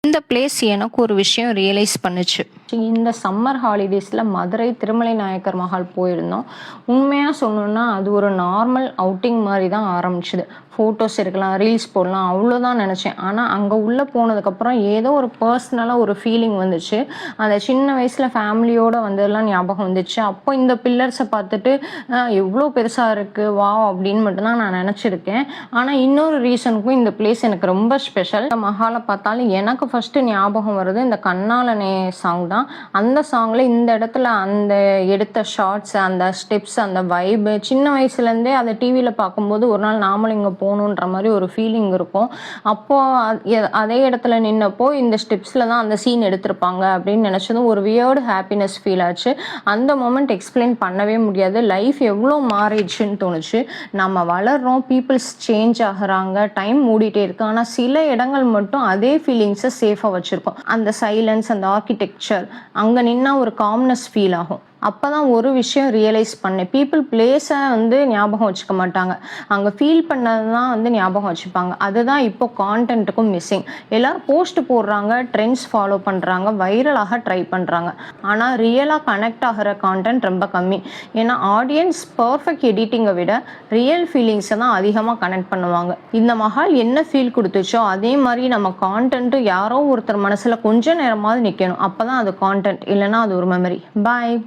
இந்த பிளேஸ் எனக்கு ஒரு விஷயம் ரியலைஸ் பண்ணுச்சு. இந்த சம்மர் ஹாலிடேஸில் மதுரை திருமலை நாயக்கர் மஹால் போயிருந்தோம். உண்மையாக சொல்லணுன்னா அது ஒரு நார்மல் அவுட்டிங் மாதிரி தான் ஆரம்பிச்சுது. ஃபோட்டோஸ் எடுக்கலாம், ரீல்ஸ் போடலாம், அவ்வளோதான் நினச்சேன். ஆனால் அங்கே உள்ளே போனதுக்கப்புறம் ஏதோ ஒரு பர்சனலாக ஒரு ஃபீலிங் வந்துச்சு. அந்த சின்ன வயசில் ஃபேமிலியோடு வந்ததெல்லாம் ஞாபகம் வந்துச்சு. அப்போ இந்த பில்லர்ஸை பார்த்துட்டு எவ்வளோ பெருசாக இருக்குது வா அப்படின்னு மட்டும்தான் நான் நினச்சிருக்கேன். ஆனால் இன்னொரு ரீசனுக்கும் இந்த பிளேஸ் எனக்கு ரொம்ப ஸ்பெஷல். இந்த மஹாலை பார்த்தாலும் எனக்கு ஃபஸ்ட்டு ஞாபகம் வருது இந்த கண்ணாலனே சாங் தான். அந்த சாங்கில் இந்த இடத்துல அந்த எடுத்த ஷார்ட்ஸ், அந்த ஸ்டெப்ஸ், அந்த வைபு சின்ன வயசுலேருந்தே அதை டிவியில் பார்க்கும்போது ஒரு நாள் நாமளும் இங்கே போகணுன்ற மாதிரி ஒரு ஃபீலிங் இருக்கும். அப்போது அதே இடத்துல நின்னப்போ இந்த ஸ்டெப்ஸில் தான் அந்த சீன் எடுத்திருப்பாங்க அப்படின்னு நினச்சதும் ஒரு வியர்டு ஹாப்பினஸ் ஃபீல் ஆச்சு. அந்த மொமெண்ட் எக்ஸ்பிளைன் பண்ணவே முடியாது. லைஃப் எவ்வளோ மாறிடுச்சுன்னு தோணுச்சு. நம்ம வளர்கிறோம், பீப்புள்ஸ் சேஞ்ச் ஆகுறாங்க, டைம் மூடிட்டே இருக்கு. ஆனால் சில இடங்கள் மட்டும் அதே ஃபீலிங்ஸை சேஃபாக வச்சுருக்கோம். அந்த சைலன்ஸ், அந்த ஆர்கிடெக்சர், அங்கே நின்னா ஒரு காம்னஸ் ஃபீல் ஆகும். அப்போ தான் ஒரு விஷயம் ரியலைஸ் பண்ணேன். பீப்புள் பிளேஸை ஞாபகம் வச்சுக்க மாட்டாங்க, அங்கே ஃபீல் பண்ணது தான் ஞாபகம் வச்சுப்பாங்க. அதுதான் இப்போ கான்டென்ட்டுக்கும் மிஸ்ஸிங். எல்லோரும் போஸ்ட் போடுறாங்க, ட்ரெண்ட்ஸ் ஃபாலோ பண்ணுறாங்க, வைரலாக ட்ரை பண்ணுறாங்க. ஆனால் ரியலாக கனெக்ட் ஆகிற கான்டென்ட் ரொம்ப கம்மி. ஏன்னா ஆடியன்ஸ் பர்ஃபெக்ட் எடிட்டிங்கை விட ரியல் ஃபீலிங்ஸை தான் அதிகமாக கனெக்ட் பண்ணுவாங்க. இந்த மஹால் என்ன ஃபீல் கொடுத்துச்சோ அதே மாதிரி நம்ம கான்டென்ட்டு யாரோ ஒருத்தர் மனசில் கொஞ்சம் நேரமாவது நிற்கணும். அப்போ தான் அது கான்டென்ட், இல்லைன்னா அது ஒரு மெமரி. பாய்.